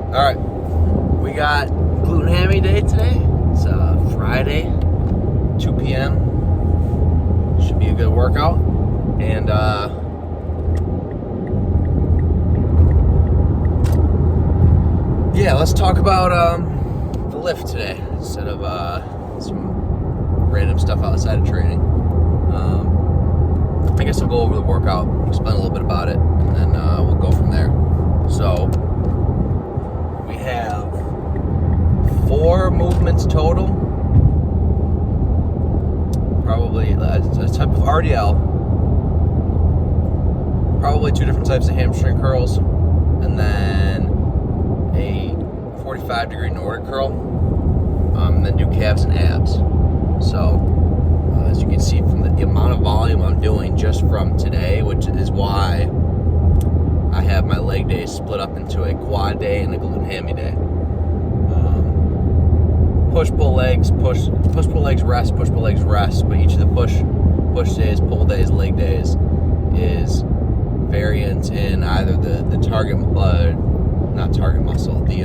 Alright, we got gluten hammy day today. It's Friday, 2 p.m. Should be a good workout. And yeah, let's talk about the lift today instead of some random stuff outside of training. I guess I'll go over the workout, explain a little bit about it, and then we'll go from there. So we have 4 movements total. Probably a type of RDL, probably 2 different types of hamstring curls, and then a 45-degree Nordic curl, and then do calves and abs. So as you can see from the amount of volume I'm doing just from today, which is why I have my leg days split up into a quad day and a gluten hammy day. Push, pull legs, pull legs, rest, push, pull legs, rest. But each of the push days, pull days, leg days is variant in either the target, not target muscle, the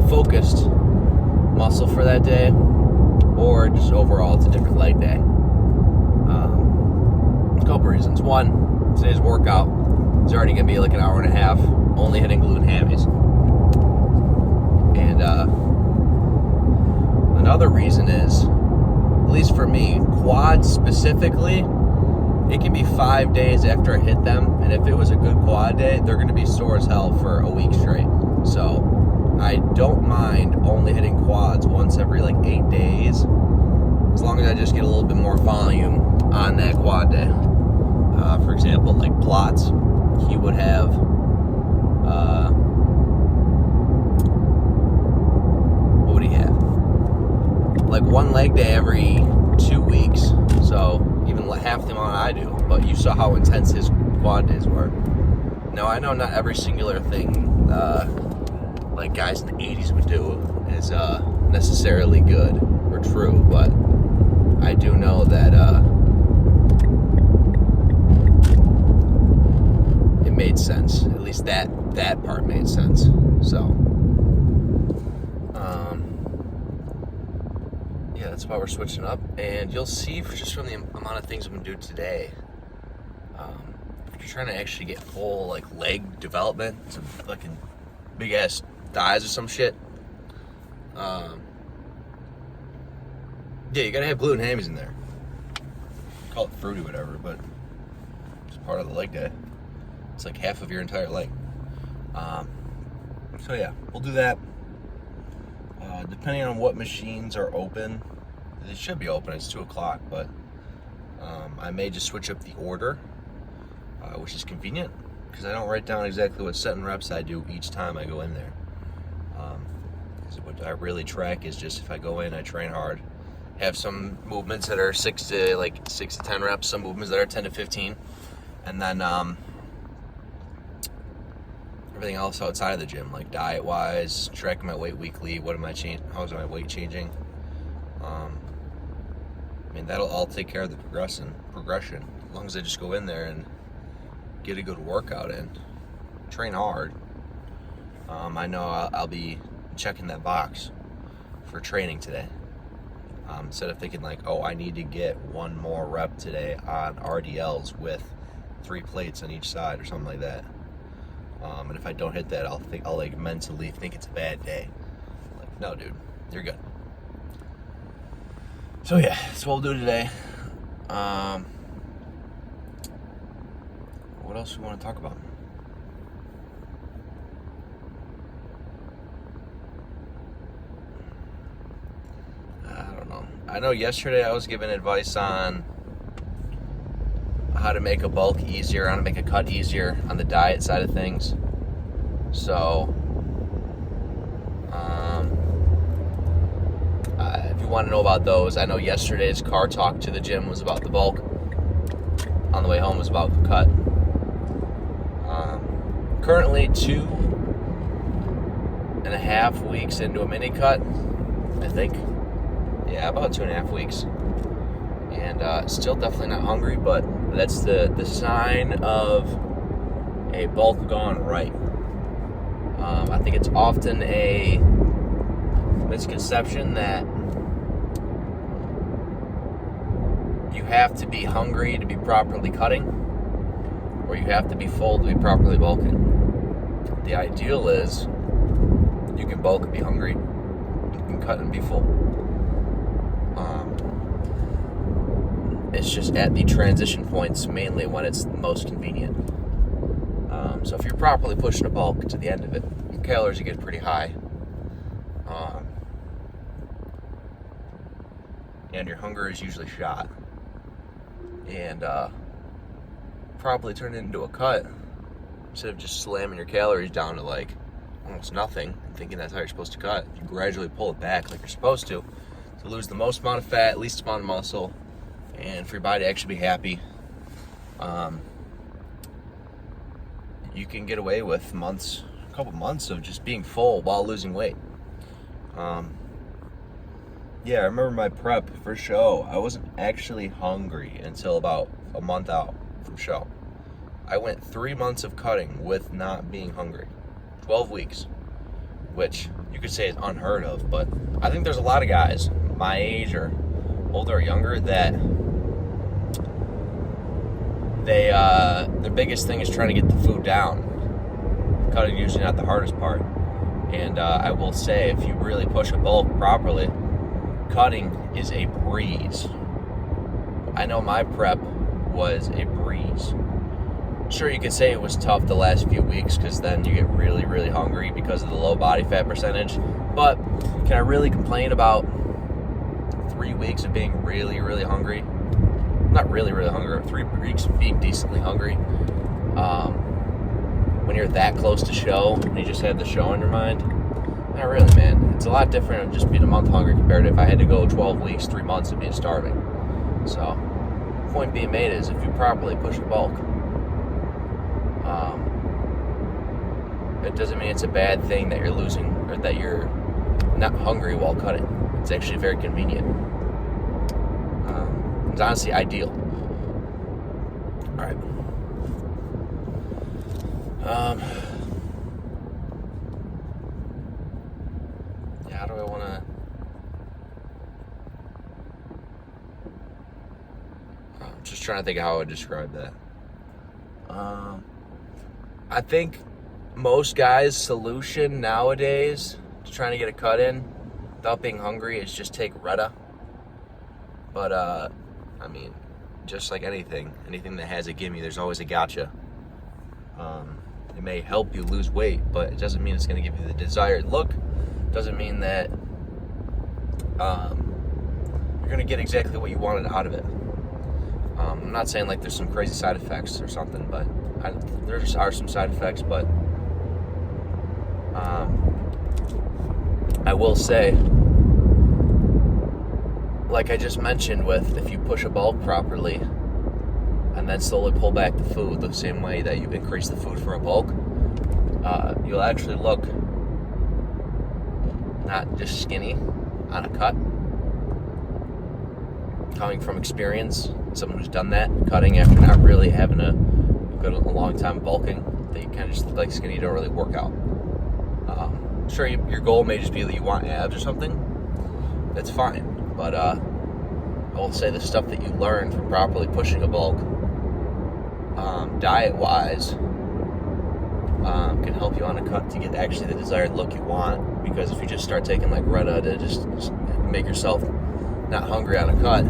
focused muscle for that day, or just overall it's a different leg day. A couple reasons. One, today's workout is already going to be like an hour and a half, only hitting gluten hammies. And another reason is, at least for me, quads specifically, it can be 5 days after I hit them, and if it was a good quad day, they're going to be sore as hell for a week straight. So I don't mind only hitting quads once every like 8 days, as long as I just get a little bit more volume on that quad day. For example, like Plots, he would have what would he have? Like 1 leg day every 2 weeks, so even half the amount I do. But you saw how intense his quad days were. Now I know not every singular thing like guys in the 80s would do is necessarily good or true, but I do know that it made sense. At least that part made sense. So yeah, that's why we're switching up, and you'll see just from the amount of things I'm gonna do today. If you're trying to actually get full like leg development, some fucking big ass thighs or some shit, yeah, you gotta have gluten hammies in there. Call it fruity, whatever, but it's part of the leg day. It's like half of your entire leg. So yeah, we'll do that. Depending on what machines are open, they should be open. It's 2 o'clock, but I may just switch up the order, which is convenient because I don't write down exactly what set and reps I do each time I go in there. Because what I really track is just if I go in, I train hard, have some movements that are 6 to 10 reps, some movements that are 10 to 15, and then everything else outside of the gym, like diet-wise, tracking my weight weekly. What am I how is my weight changing? I mean, that'll all take care of the progression. As long as I just go in there and get a good workout in, train hard. I know I'll be checking that box for training today. Instead of thinking like, oh, I need to get 1 more rep today on RDLs with 3 plates on each side or something like that. And if I don't hit that, I'll like mentally think it's a bad day. Like, no, dude, you're good. So yeah, that's what we'll do today. What else do we want to talk about? I don't know. I know yesterday I was given advice on how to make a bulk easier, how to make a cut easier on the diet side of things. So, if you want to know about those, I know yesterday's car talk to the gym was about the bulk. On the way home was about the cut. Currently 2.5 weeks into a mini cut, I think. Yeah, about 2.5 weeks. And still definitely not hungry, but that's the sign of a bulk gone right. I think it's often a misconception that you have to be hungry to be properly cutting, or you have to be full to be properly bulking. The ideal is you can bulk and be hungry, you can cut and be full. It's just at the transition points mainly when it's most convenient. So if you're properly pushing a bulk to the end of it, your calories get pretty high, and your hunger is usually shot, and properly turn it into a cut instead of just slamming your calories down to like almost nothing and thinking that's how you're supposed to cut. You gradually pull it back like you're supposed to lose the most amount of fat, least amount of muscle, and for your body to actually be happy. You can get away with a couple months of just being full while losing weight. Yeah, I remember my prep for show. I wasn't actually hungry until about a month out from show. I went 3 months of cutting with not being hungry. 12 weeks, which you could say is unheard of, but I think there's a lot of guys my age or older or younger that their biggest thing is trying to get the food down. Cutting is usually not the hardest part. And I will say, if you really push a bulk properly, cutting is a breeze. I know my prep was a breeze. Sure, you could say it was tough the last few weeks because then you get really, really hungry because of the low body fat percentage. But can I really complain about 3 weeks of being really, really hungry? Not really, really hungry. 3 weeks of being decently hungry. When you're that close to show, when you just have the show in your mind, not really, man. It's a lot different than just being a month hungry compared to if I had to go 12 weeks, 3 months of being starving. So, point being made is if you properly push a bulk, it doesn't mean it's a bad thing that you're losing or that you're not hungry while cutting. It's actually very convenient. It's honestly ideal. All right. How do I want to? I'm just trying to think of how I would describe that. I think most guys' solution nowadays to trying to get a cut in without being hungry is just take Retta. But I mean, just like anything that has a gimme, there's always a gotcha. It may help you lose weight, but it doesn't mean it's going to give you the desired look. It doesn't mean that you're going to get exactly what you wanted out of it. I'm not saying like there's some crazy side effects or something, but there just are some side effects. But I will say, like I just mentioned, with if you push a bulk properly and then slowly pull back the food the same way that you increase the food for a bulk, you'll actually look not just skinny on a cut. Coming from experience, someone who's done that, cutting after not really having a long time bulking, that you kind of just look like skinny, you don't really work out. Sure, your goal may just be that you want abs or something. That's fine, but I will say the stuff that you learn from properly pushing a bulk, diet-wise, can help you on a cut to get actually the desired look you want. Because if you just start taking like Retta to just make yourself not hungry on a cut,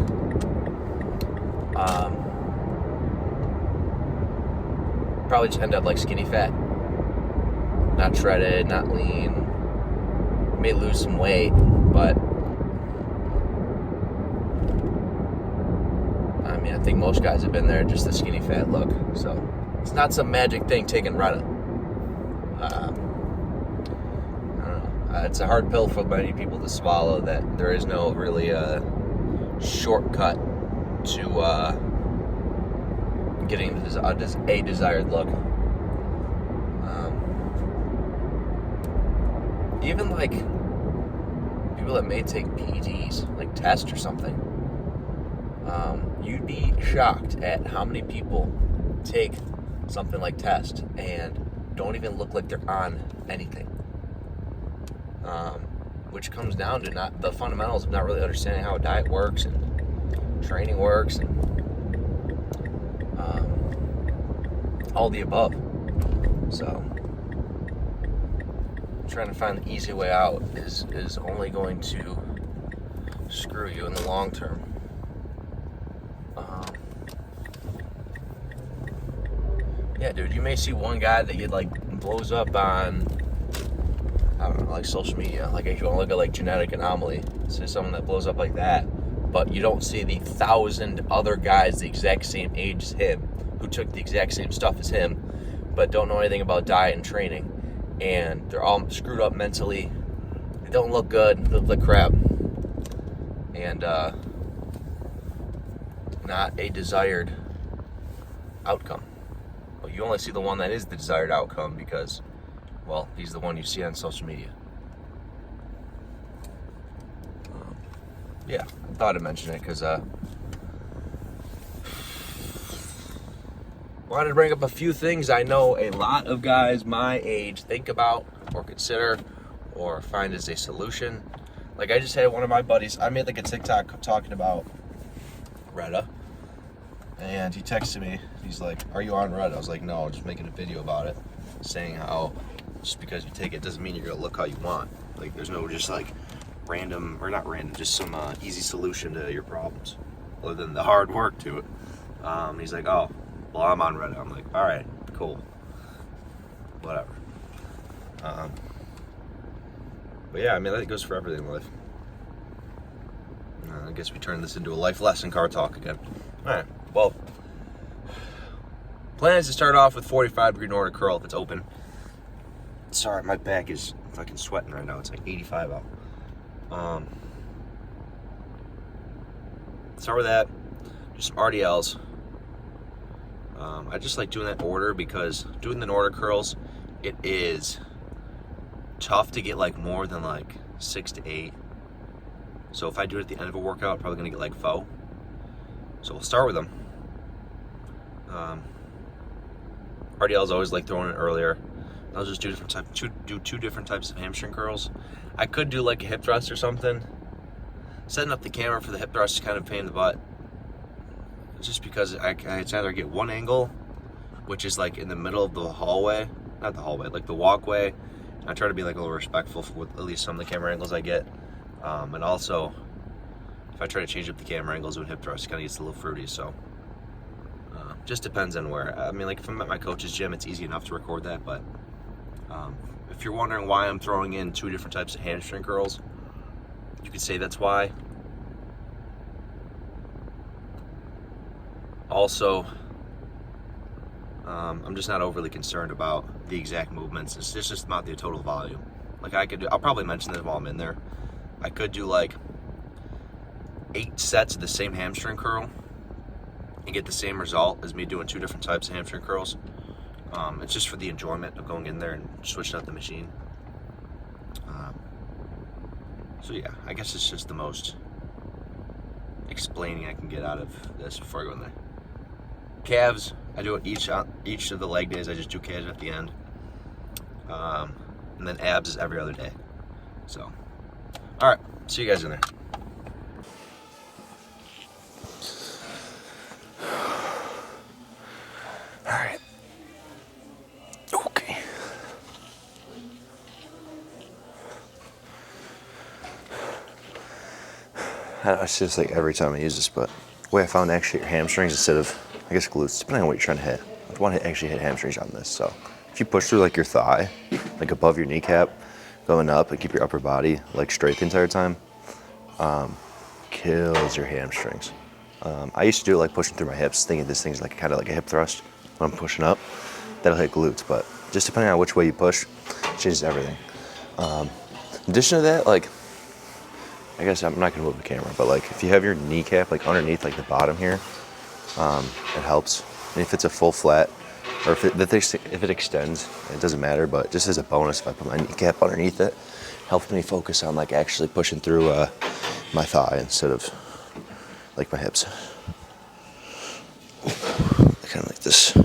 probably just end up like skinny fat, not shredded, not lean. You may lose some weight, but I mean, I think most guys have been there, just the skinny fat look. So it's not some magic thing taking Retta. I don't know. It's a hard pill for many people to swallow, that there is no really shortcut to getting a desired look. Even like people that may take PEDs, like test or something, you'd be shocked at how many people take something like test and don't even look like they're on anything. Which comes down to not the fundamentals of not really understanding how a diet works and training works and all the above. So trying to find the easy way out is only going to screw you in the long term. Yeah, dude, you may see one guy that you like blows up on, I don't know, like social media. Like if you want to look at like genetic anomaly, see someone that blows up like that, but you don't see the 1,000 other guys the exact same age as him who took the exact same stuff as him, but don't know anything about diet and training, and they're all screwed up mentally. They don't look good. They look like crap, and not a desired outcome. But you only see the one that is the desired outcome because, well, he's the one you see on social media. Yeah, I thought I'd mention it because wanted to bring up a few things I know a lot of guys my age think about or consider or find as a solution. Like I just had one of my buddies, I made like a TikTok talking about Retta, and he texted me, he's like, "Are you on Retta?" I was like, "No, I'm just making a video about it, saying how just because you take it doesn't mean you're gonna look how you want. Like there's no just like random, or not random, just some easy solution to your problems other than the hard work to it." He's like, "Oh, well, I'm on Reddit." I'm like, "All right, cool, whatever." But yeah, I mean, that goes for everything in life. I guess we turned this into a life lesson car talk again. All right, well, plan is to start off with 45-degree Nordic curl if it's open. Sorry, my back is fucking sweating right now. It's like 85 out. Start with that. Do some RDLs. I just like doing that order because doing the Nordic curls, it is tough to get like more than like 6 to 8. So if I do it at the end of a workout, I'm probably gonna get like 4. So we'll start with them. RDLs always like throwing it earlier. I'll just do two different types of hamstring curls. I could do like a hip thrust or something. Setting up the camera for the hip thrust is kind of a pain in the butt. Just because it's either get one angle, which is like in the middle of the hallway, not the hallway, like the walkway. I try to be like a little respectful with at least some of the camera angles I get. And also, if I try to change up the camera angles with hip thrust, it kind of gets a little fruity. So, just depends on where. I mean, like if I'm at my coach's gym, it's easy enough to record that. But if you're wondering why I'm throwing in 2 different types of hamstring curls, you could say that's why. Also, I'm just not overly concerned about the exact movements. It's just about the total volume. Like I'll probably mention that while I'm in there. I could do like 8 sets of the same hamstring curl and get the same result as me doing 2 different types of hamstring curls. It's just for the enjoyment of going in there and switching out the machine. So yeah, I guess it's just the most explaining I can get out of this before I go in there. Calves, I do it each of the leg days. I just do calves at the end, and then abs is every other day. So, all right, see you guys in there. All right. Okay. I know it's just like every time I use this, but the way I found actually your hamstrings instead of, I guess, glutes, depending on what you're trying to hit. I want to actually hit hamstrings on this. So if you push through like your thigh, like above your kneecap, going up, and keep your upper body like straight the entire time, kills your hamstrings. I used to do it like pushing through my hips, thinking this thing's like kind of like a hip thrust when I'm pushing up. That'll hit glutes, but just depending on which way you push, it changes everything. In addition to that, like, I guess I'm not gonna move the camera, but like if you have your kneecap like underneath like the bottom here, it helps. And if it's a full flat, or if it extends, it doesn't matter, but just as a bonus, if I put my kneecap underneath it, helps me focus on like actually pushing through my thigh instead of like my hips. Kind of like this.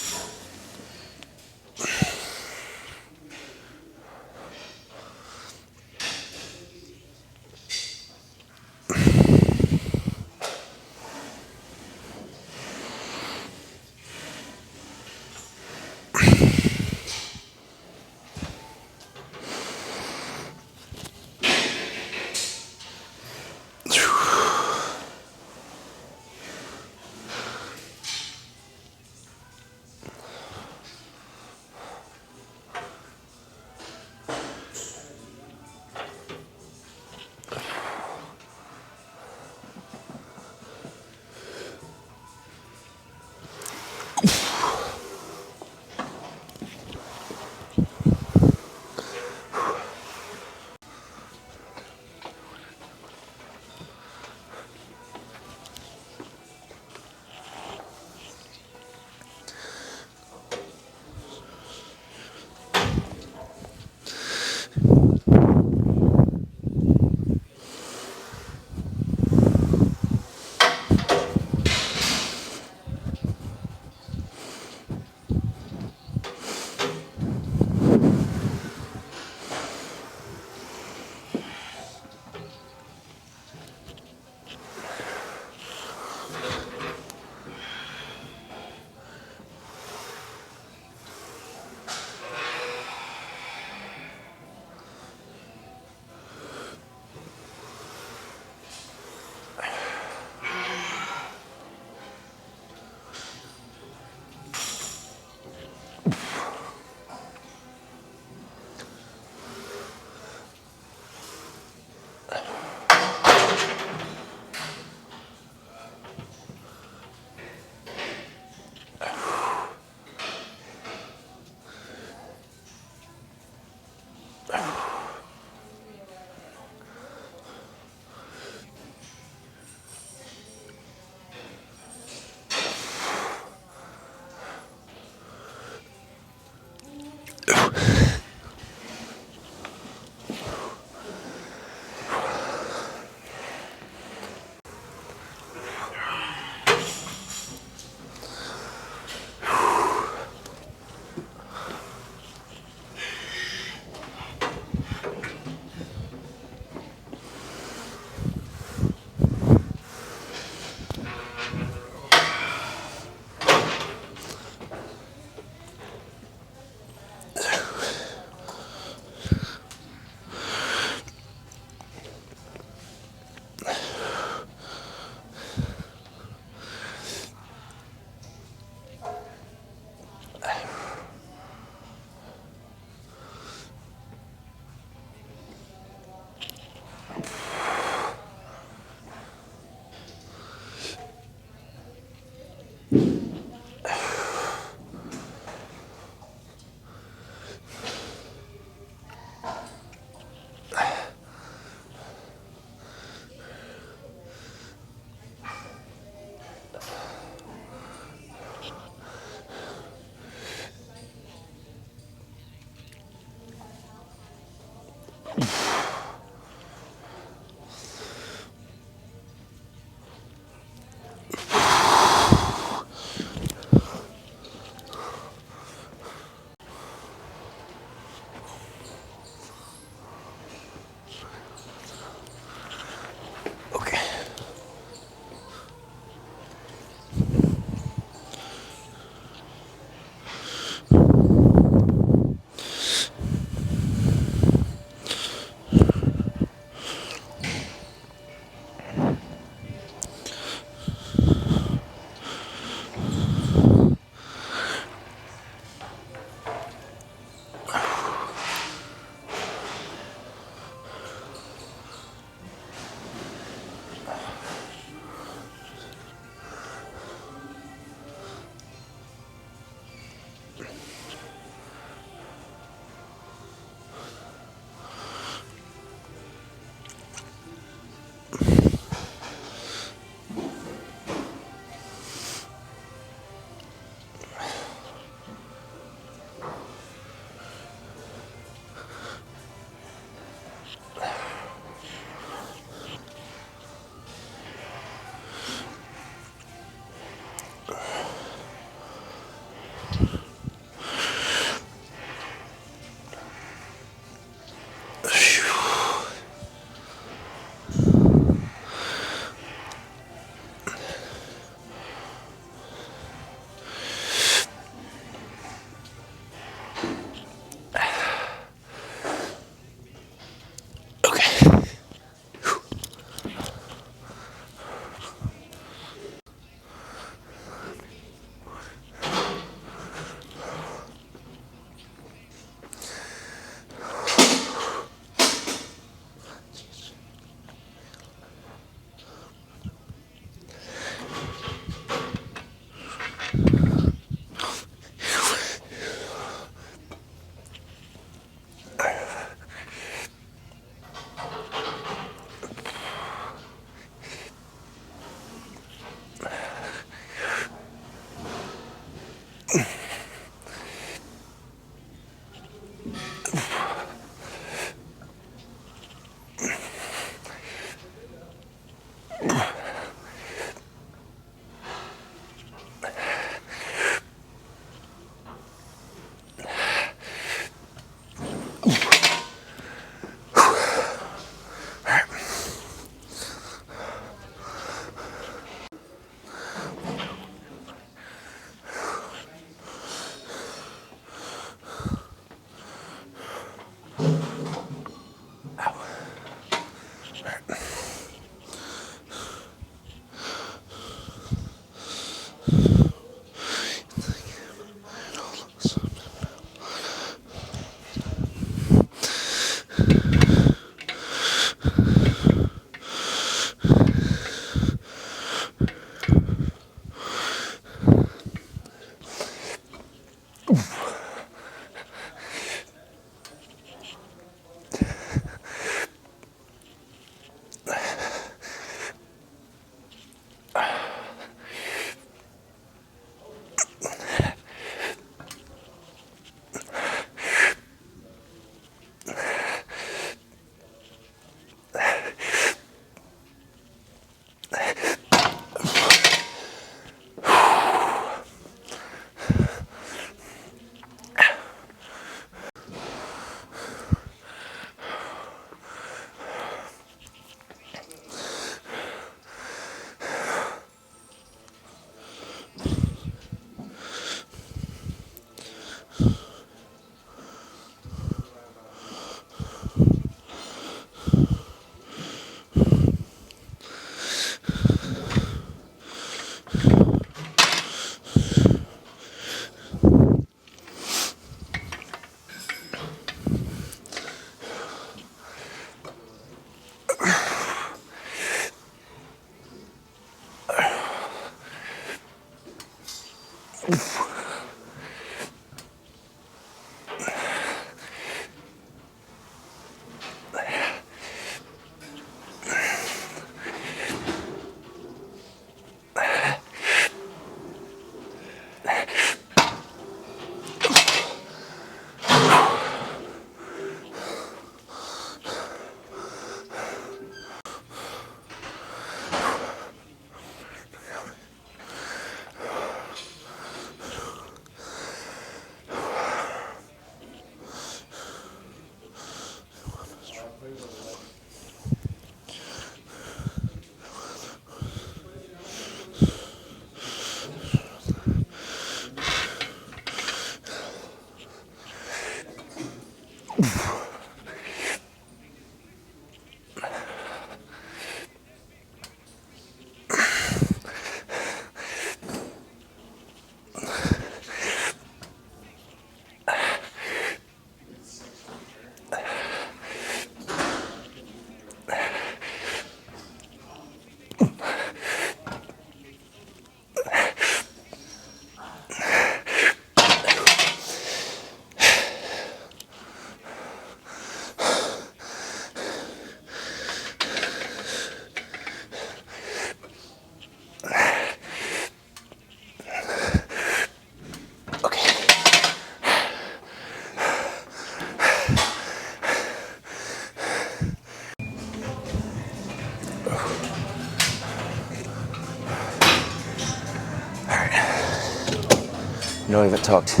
know I haven't talked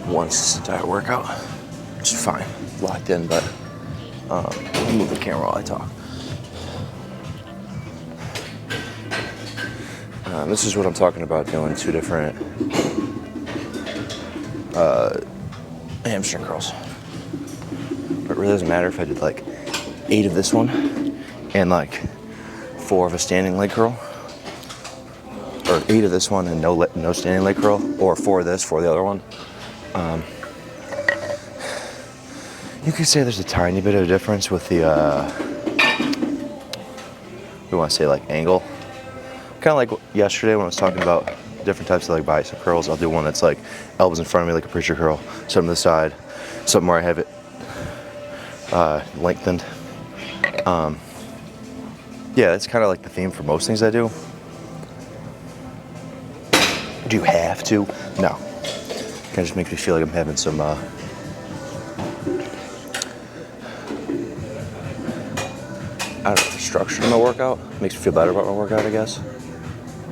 once this entire workout, which is fine, locked in, but I'll move the camera while I talk. This is what I'm talking about, doing 2 different hamstring curls. But it really doesn't matter if I did like 8 of this one and like 4 of a standing leg curl, or 8 of this one and no standing leg curl, or 4 of this, 4 of the other one. You could say there's a tiny bit of a difference with the, we want to say like angle. Kind of like yesterday when I was talking about different types of like bicep curls. I'll do one that's like elbows in front of me like a preacher curl, some to the side, some where I have it lengthened. Yeah, that's kind of like the theme for most things I do. Do you have to? No. Kind of just makes me feel like I'm having some I don't know, structure in my workout. Makes me feel better about my workout, I guess.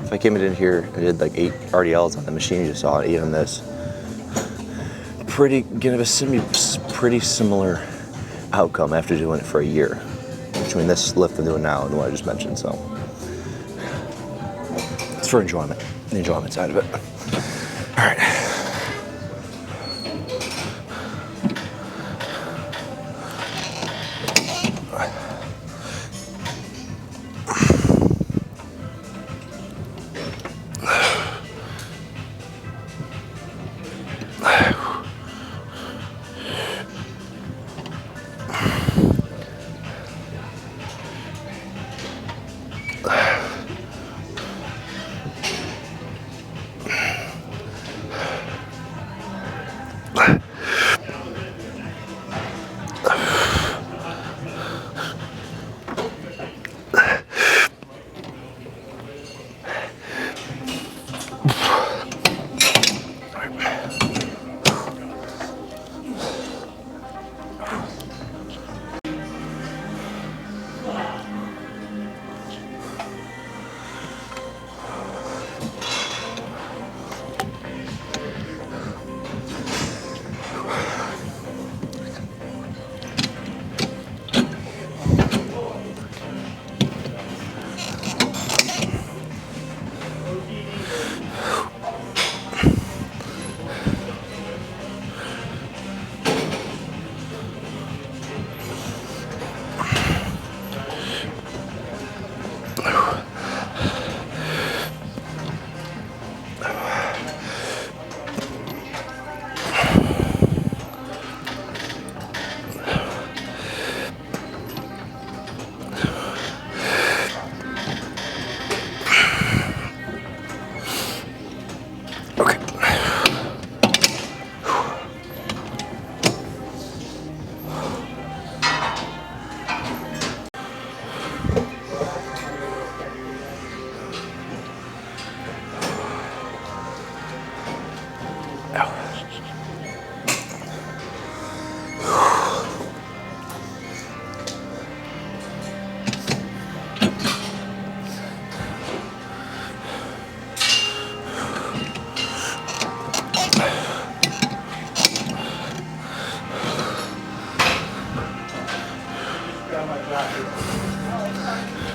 If I came in here, I did like 8 RDLs on the machine, you just saw it, 8 on this. Pretty similar outcome after doing it for a year, between this lift I'm doing now and the one I just mentioned. So it's for enjoyment, the enjoyment side of it. All right.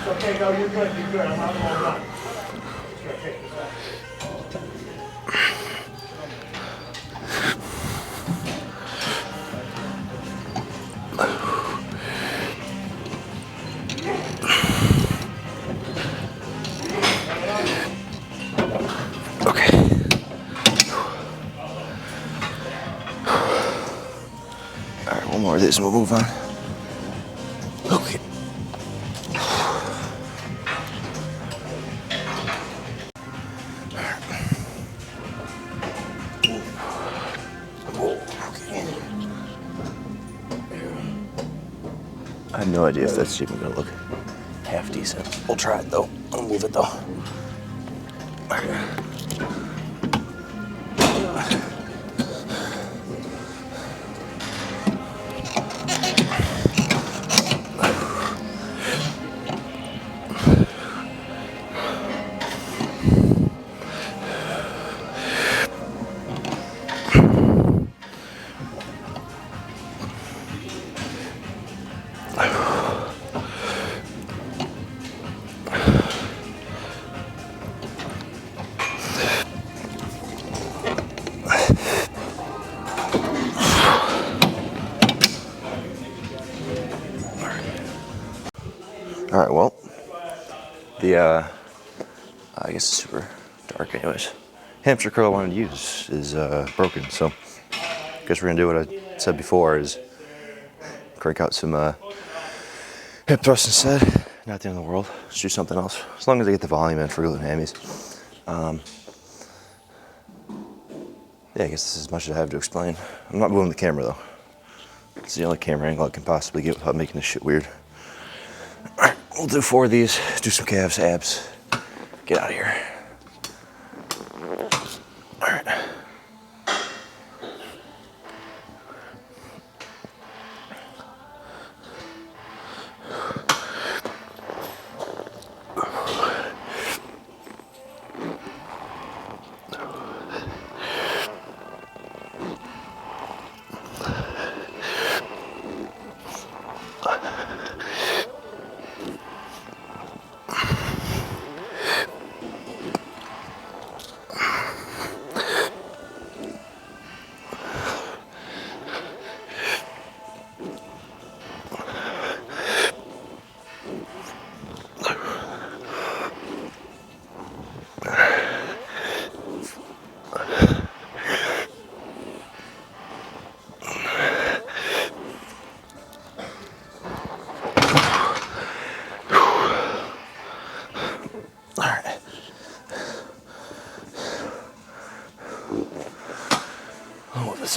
Okay, no, you're good, you're good. I'm all done. Here, take this back. Okay. All right, one more of this and we'll move on. Okay. I have no idea if that's even gonna look half decent. We'll try it though. I'll move it though. All right, well, I guess it's super dark anyways. Hamster curl I wanted to use is broken, so I guess we're gonna do what I said before, is crank out some hip thrusts instead. Not the end of the world, let's do something else. As long as I get the volume in for glute and hammies. Yeah, I guess this is as much as I have to explain. I'm not moving the camera though. It's the only camera angle I can possibly get without making this shit weird. All right, we'll do 4 of these, do some calves, abs, get out of here. All right.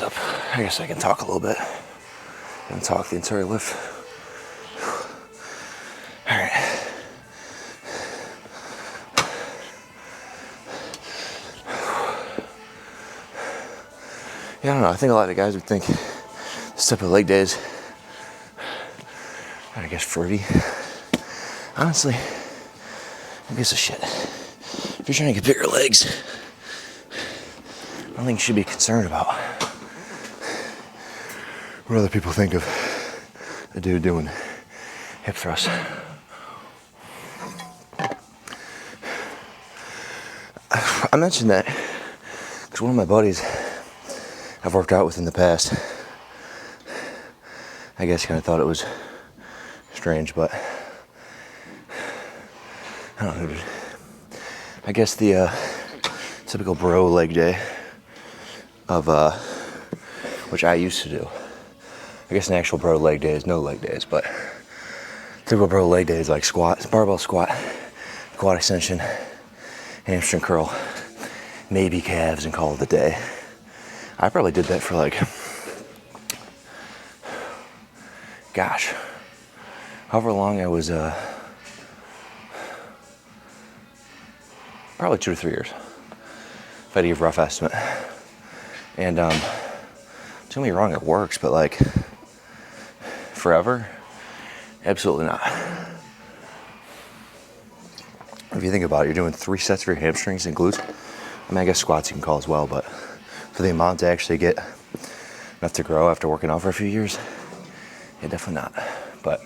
Up. I guess I can talk a little bit and talk the entire lift. All right. Yeah, I don't know. I think a lot of guys would think this type of leg days, I guess, fruity. Honestly, who gives a shit? If you're trying to get bigger legs, I don't think you should be concerned about what other people think of a dude doing hip thrusts. I mentioned that because one of my buddies I've worked out with in the past, I guess kind of thought it was strange, but I don't know, dude. I guess the typical bro leg day of which I used to do. I guess an actual bro leg day is no leg days, but typical bro leg day is like squat, barbell squat, quad extension, hamstring curl, maybe calves, and call it a day. I probably did that for like, gosh, however long I was, probably 2 to 3 years, if I had to give a rough estimate. And don't get me wrong, it works, but like, forever? Absolutely not. If you think about it, you're doing 3 sets for your hamstrings and glutes. I mean, I guess squats you can call as well, but for the amount to actually get enough to grow after working out for a few years, yeah, definitely not. But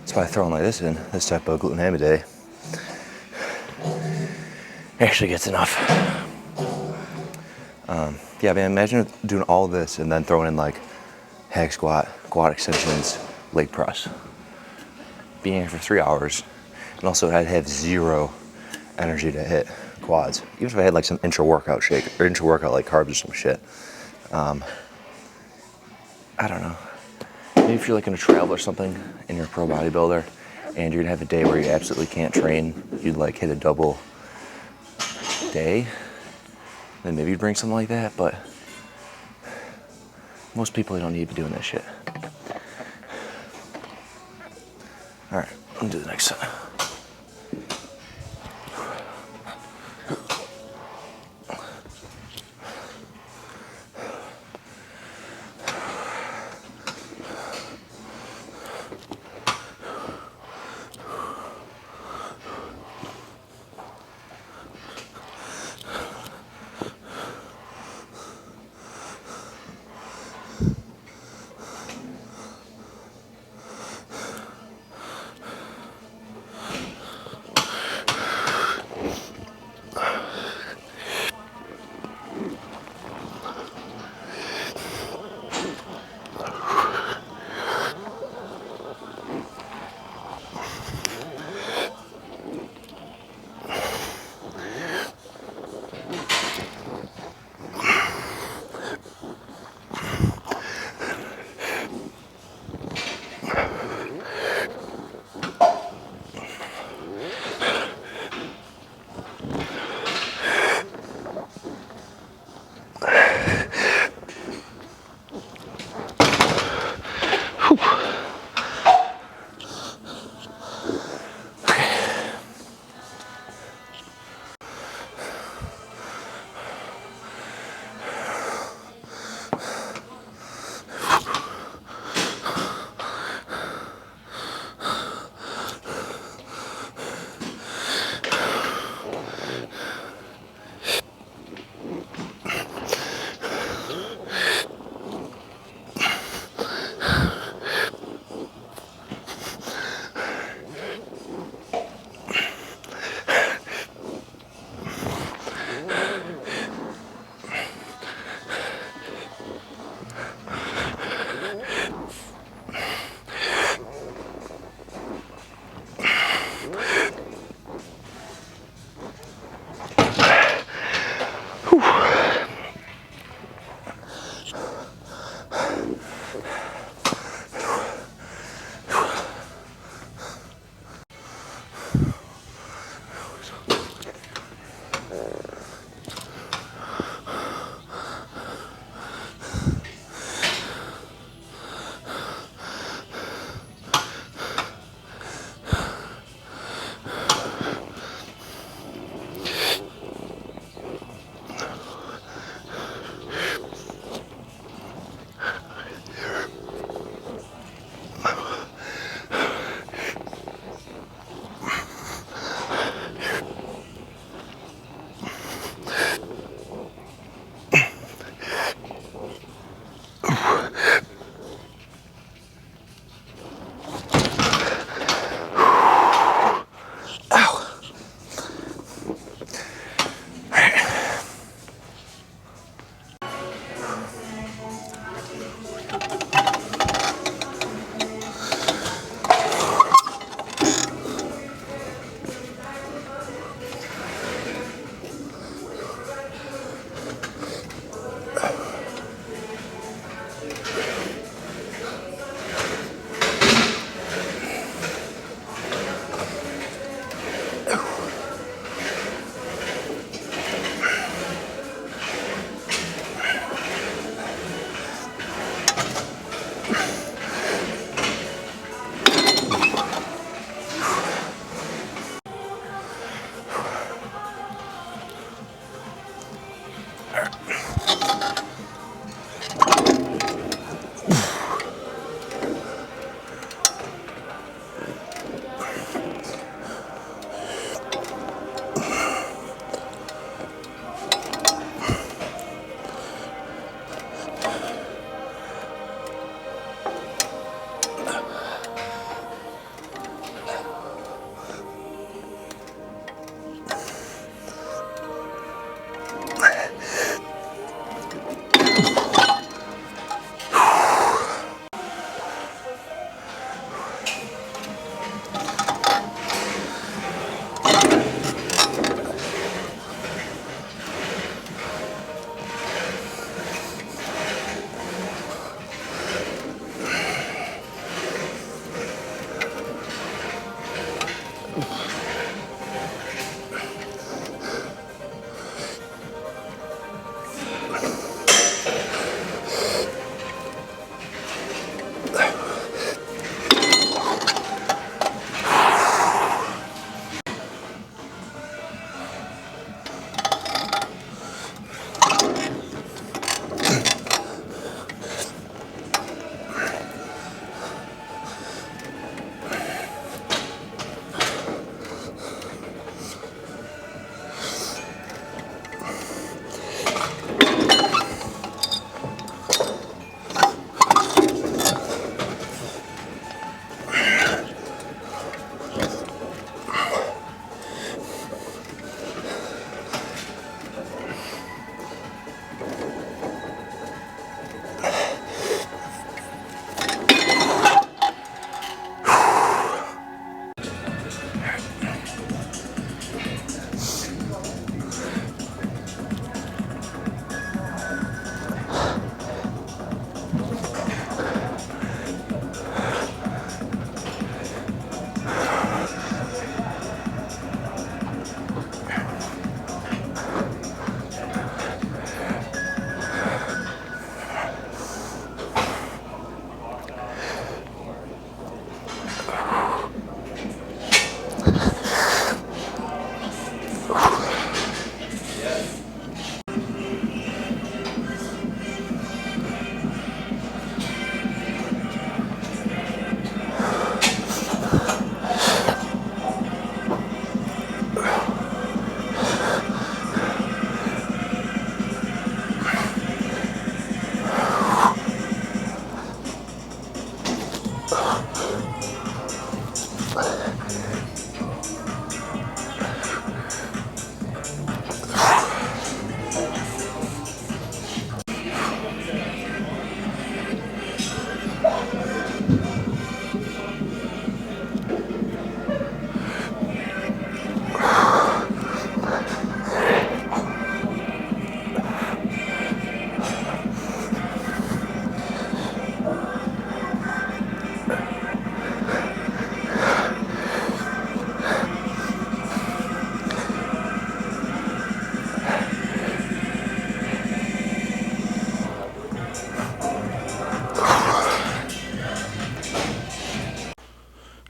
That's why throwing like this type of gluten day, actually gets enough. Yeah, man, imagine doing all this and then throwing in like hack squat, quad extensions, leg press. Being here for 3 hours, and also I'd have zero energy to hit quads. Even if I had like some intra-workout shake, or intra-workout like carbs or some shit. I don't know. Maybe if you're like gonna travel or something and you're a pro bodybuilder and you're gonna have a day where you absolutely can't train, you'd like hit a double day, then maybe you'd bring something like that, but most people don't need to be doing that shit. All right, I'm gonna do the next set.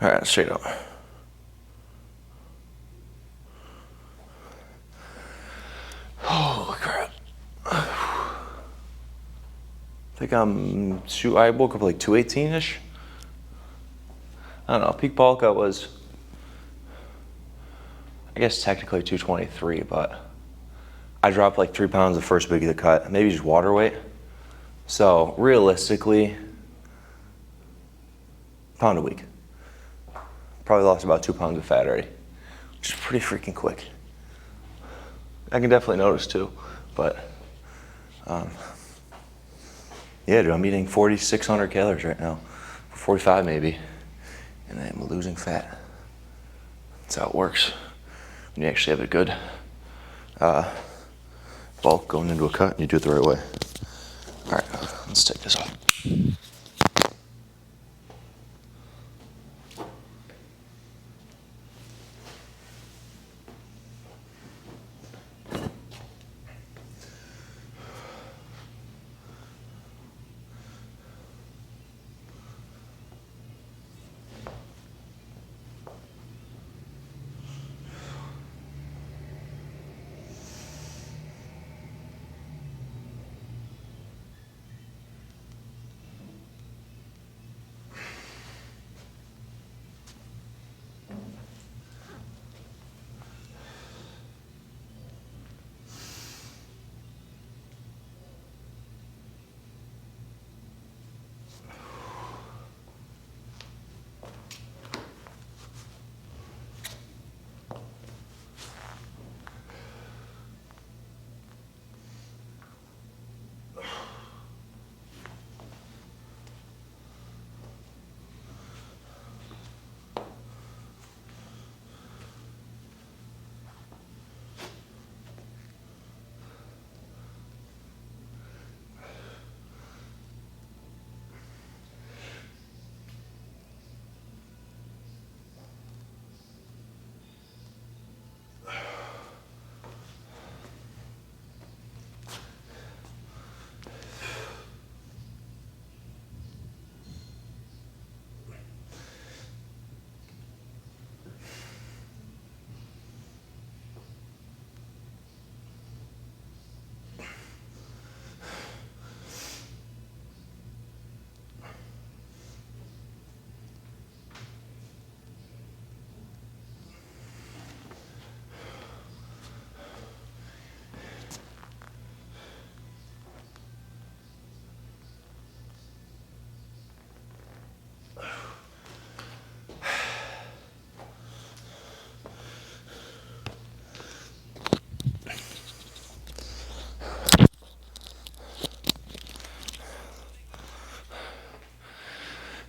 All right, straight up. Holy crap. I think I woke up like 218-ish. I don't know, peak bulk I was, I guess technically 223, but I dropped like 3 pounds the first week of the cut, maybe just water weight. So realistically, pound a week. Probably lost about 2 pounds of fat already, which is pretty freaking quick. I can definitely notice too, but yeah, dude, I'm eating 4,600 calories right now, 45 maybe, and I'm losing fat. That's how it works when you actually have a good bulk going into a cut and you do it the right way. All right, let's take this off.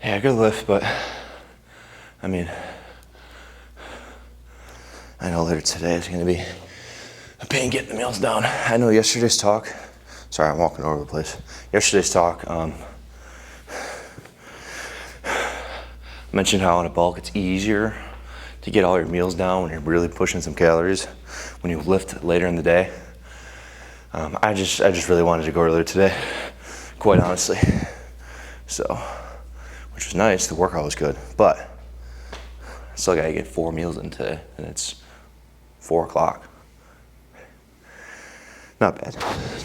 Yeah, good lift, but I mean, I know later today is going to be a pain getting the meals down. I know yesterday's talk, sorry, I'm walking all over the place. Yesterday's talk mentioned how on a bulk it's easier to get all your meals down when you're really pushing some calories when you lift later in the day. I just really wanted to go earlier today, quite honestly. So, which was nice, the workout was good, but I still gotta get 4 meals in today, and it's 4 o'clock. Not bad,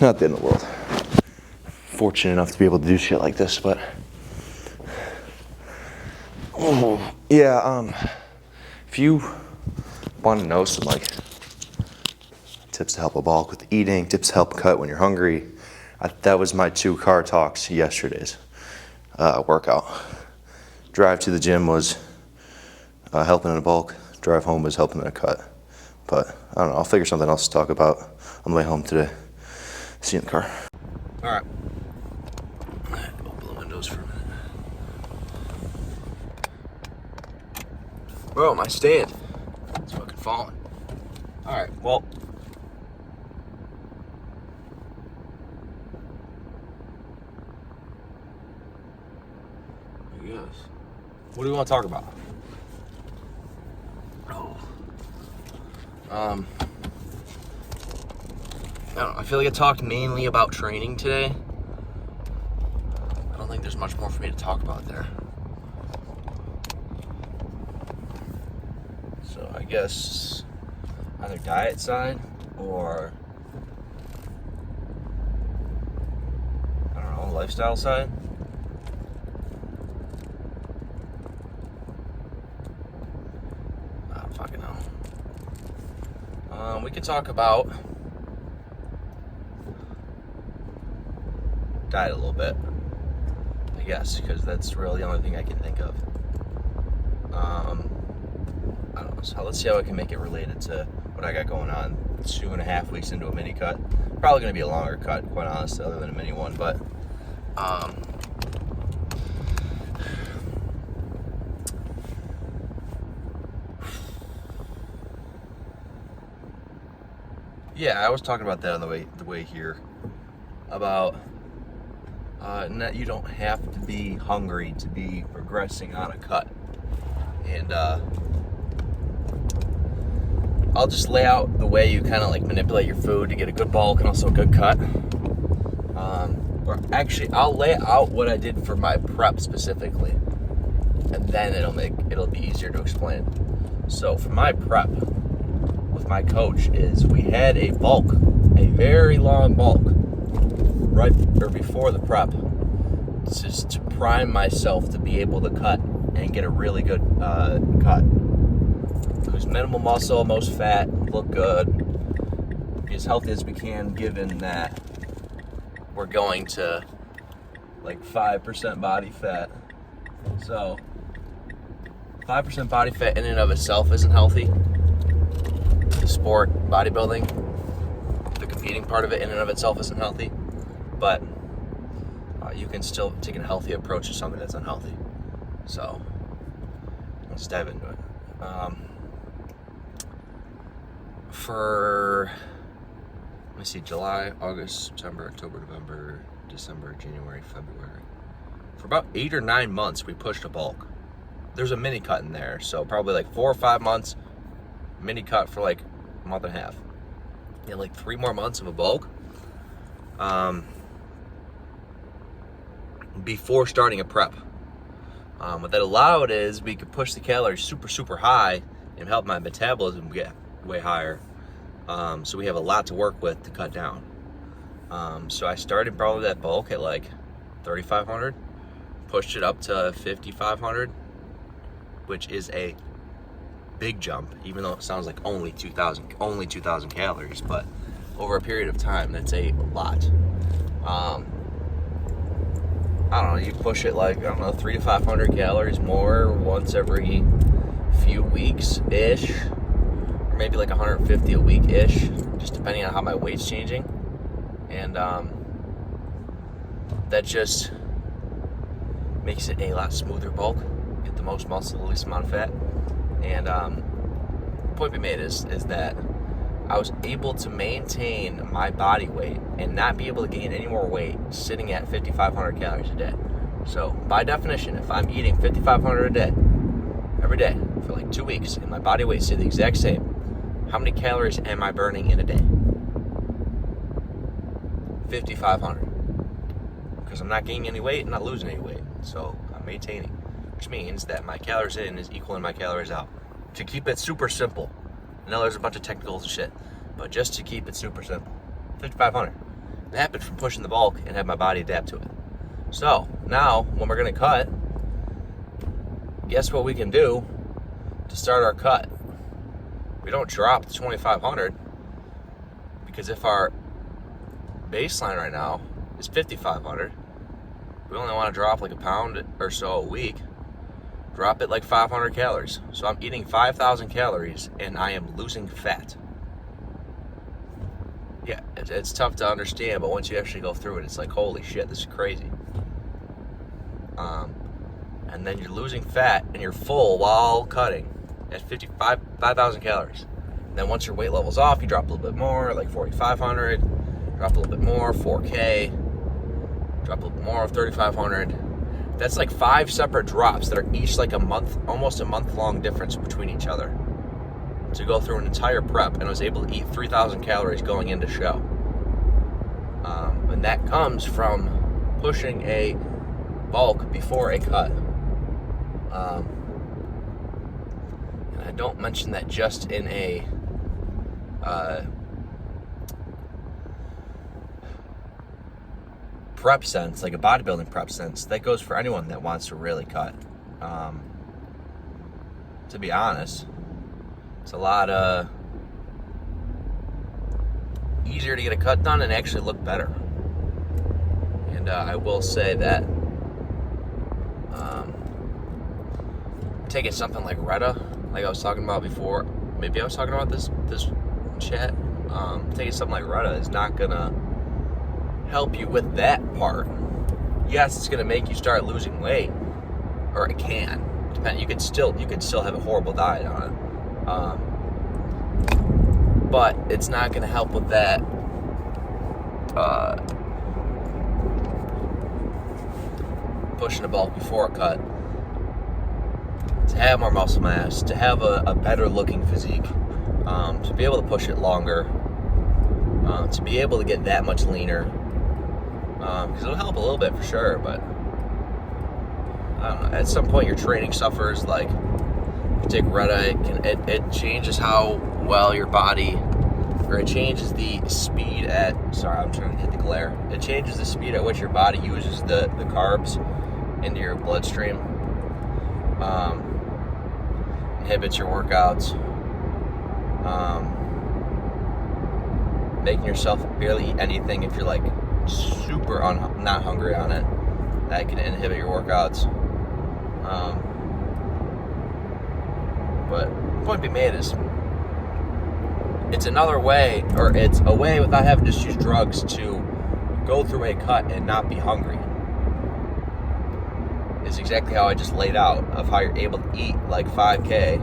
not the end of the world. Fortunate enough to be able to do shit like this, but yeah, if you want to know some like tips to help a bulk with eating, tips to help cut when you're hungry, that was my 2 car talks yesterday's workout. Drive to the gym was helping in a bulk. Drive home was helping in a cut. But I don't know, I'll figure something else to talk about on the way home today. See you in the car. All right. Open the windows for a minute. Bro, my stand. It's fucking falling. All right, well. Yes. What do you want to talk about? Oh. I don't know. I feel like I talked mainly about training today. I don't think there's much more for me to talk about there. So I guess either diet side or, I don't know, lifestyle side. I don't fucking know. We could talk about diet a little bit, I guess, because that's really the only thing I can think of. I don't know. So let's see how I can make it related to what I got going on. 2.5 weeks into a mini cut. Probably going to be a longer cut, quite honestly, other than a mini one. But yeah, I was talking about that on the way here about that you don't have to be hungry to be progressing on a cut. And I'll just lay out the way you kind of like manipulate your food to get a good bulk and also a good cut. Or actually, I'll lay out what I did for my prep specifically, and then it'll be easier to explain. So for my prep with my coach is we had a bulk, a very long bulk, right or before the prep, just to prime myself to be able to cut and get a really good cut. Use minimal muscle, most fat, look good, be as healthy as we can, given that we're going to like 5% body fat. So 5% body fat in and of itself isn't healthy. The sport, bodybuilding, the competing part of it in and of itself isn't healthy. But you can still take a healthy approach to something that's unhealthy. So let's dive into it. For, let me see, July, August, September, October, November, December, January, February. For about 8 or 9 months, we pushed a bulk. There's a mini cut in there, so probably like 4 or 5 months, mini cut for like a month and a half. And like 3 more months of a bulk. Before starting a prep. What that allowed is we could push the calories super, super high and help my metabolism get way higher. So we have a lot to work with to cut down. So I started probably that bulk at like 3,500, pushed it up to 5,500, which is a big jump, even though it sounds like only 2,000 calories, but over a period of time, that's a lot. I don't know, you push it like, 300 to 500 calories more once every few weeks-ish, or maybe like 150 a week-ish, just depending on how my weight's changing. And that just makes it a lot smoother bulk, get the most muscle, the least amount of fat. And the point we made is that I was able to maintain my body weight and not be able to gain any more weight sitting at 5,500 calories a day. So by definition, if I'm eating 5,500 a day, every day, for like 2 weeks, and my body weight stay the exact same, how many calories am I burning in a day? 5,500. Because I'm not gaining any weight and not losing any weight. So I'm maintaining, which means that my calories in is equaling my calories out. To keep it super simple. I know there's a bunch of technicals and shit, but just to keep it super simple, 5,500. It happened from pushing the bulk and have my body adapt to it. So now, when we're gonna cut, guess what we can do to start our cut? We don't drop to 2,500, because if our baseline right now is 5,500, we only want to drop like a pound or so a week. Drop it like 500 calories. So I'm eating 5,000 calories and I am losing fat. Yeah, it's tough to understand, but once you actually go through it, it's like, holy shit, this is crazy. And then you're losing fat and you're full while cutting at 5,000 calories. And then once your weight level's off, you drop a little bit more, like 4,500, drop a little bit more, 4K, drop a little bit more, 3,500. That's like 5 separate drops that are each like a month, almost a month-long difference between each other. To go through an entire prep, and I was able to eat 3,000 calories going into show. And that comes from pushing a bulk before a cut. And I don't mention that just in a prep sense, like a bodybuilding prep sense. That goes for anyone that wants to really cut. To be honest, it's a lot easier to get a cut done and actually look better. And I will say that taking something like Retta, like I was talking about before, maybe I was talking about this chat, taking something like Retta is not gonna help you with that part. Yes, it's gonna make you start losing weight, or it can. Depending, you could still have a horrible diet on it, but it's not gonna help with that. Pushing the bulk before a cut, to have more muscle mass, to have a better looking physique, to be able to push it longer, to be able to get that much leaner, because it'll help a little bit for sure, but I don't know, at some point your training suffers. Like, if you take Retta, it changes how well your body, or it changes the speed at, sorry, I'm trying to hit the glare. It changes the speed at which your body uses the carbs into your bloodstream. Inhibits your workouts. Making yourself barely eat anything if you're like super not hungry on it. That can inhibit your workouts. But the point being made is, it's another way, or it's a way without having to just use drugs to go through a cut and not be hungry. Is exactly how I just laid out, of how you're able to eat like 5K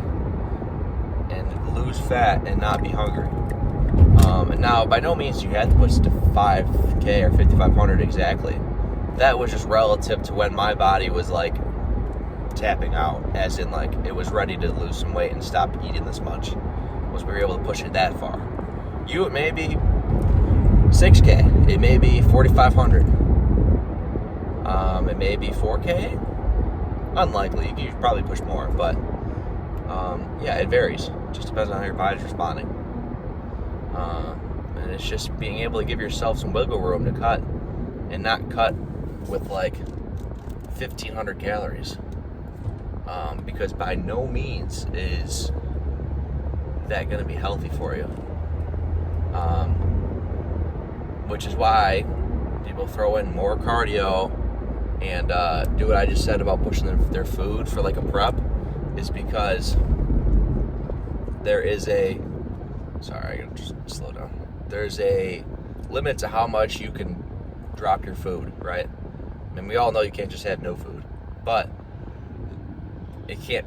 and lose fat and not be hungry. And now, by no means you had to push to 5K or 5,500 exactly. That was just relative to when my body was like tapping out, as in like it was ready to lose some weight and stop eating this much. Was we were able to push it that far. You, it may be 6K, it may be 4,500, it may be 4K. Unlikely, you could probably push more, but yeah, it varies. It just depends on how your body's responding. And it's just being able to give yourself some wiggle room to cut, and not cut with like 1,500 calories, because by no means is that going to be healthy for you. Which is why people throw in more cardio and do what I just said about pushing their food for like a prep, is because there is a, sorry, I gotta just slow down. There's a limit to how much you can drop your food, right? I mean, we all know you can't just have no food, but they can't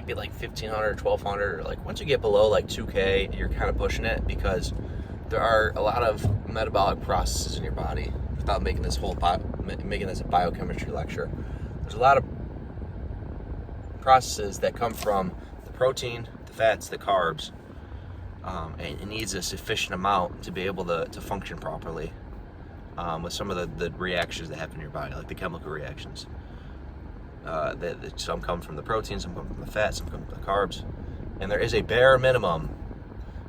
be like 1,500, 1,200, or like once you get below like 2K, you're kind of pushing it, because there are a lot of metabolic processes in your body. Without making this a biochemistry lecture, there's a lot of processes that come from the protein, the fats, the carbs, and it needs a sufficient amount to be able to function properly with some of the reactions that happen in your body, like the chemical reactions. Some come from the protein, some come from the fat, some come from the carbs, and there is a bare minimum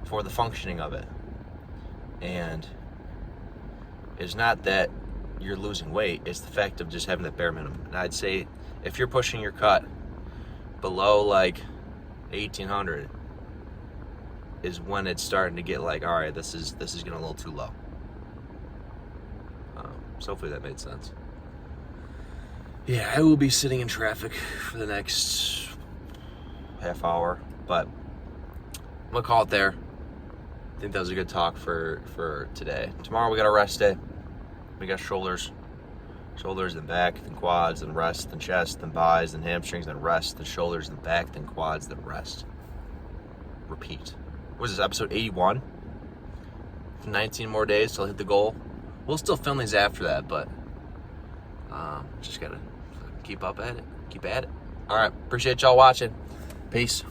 for the functioning of it. And it's not that you're losing weight, it's the fact of just having that bare minimum. And I'd say if you're pushing your cut below like 1,800 is when it's starting to get like, all right, this is getting a little too low. So hopefully that made sense. Yeah, I will be sitting in traffic for the next half hour, but I'm gonna call it there. I think that was a good talk for today. Tomorrow we got a rest day. We got shoulders, then back, then quads, then rest, then chest, then buys, then hamstrings, then rest, then shoulders, then back, then quads, then rest. Repeat. What is this, episode 81? 19 more days till I hit the goal. We'll still film these after that, but just gotta keep at it. All right, appreciate y'all watching. Peace.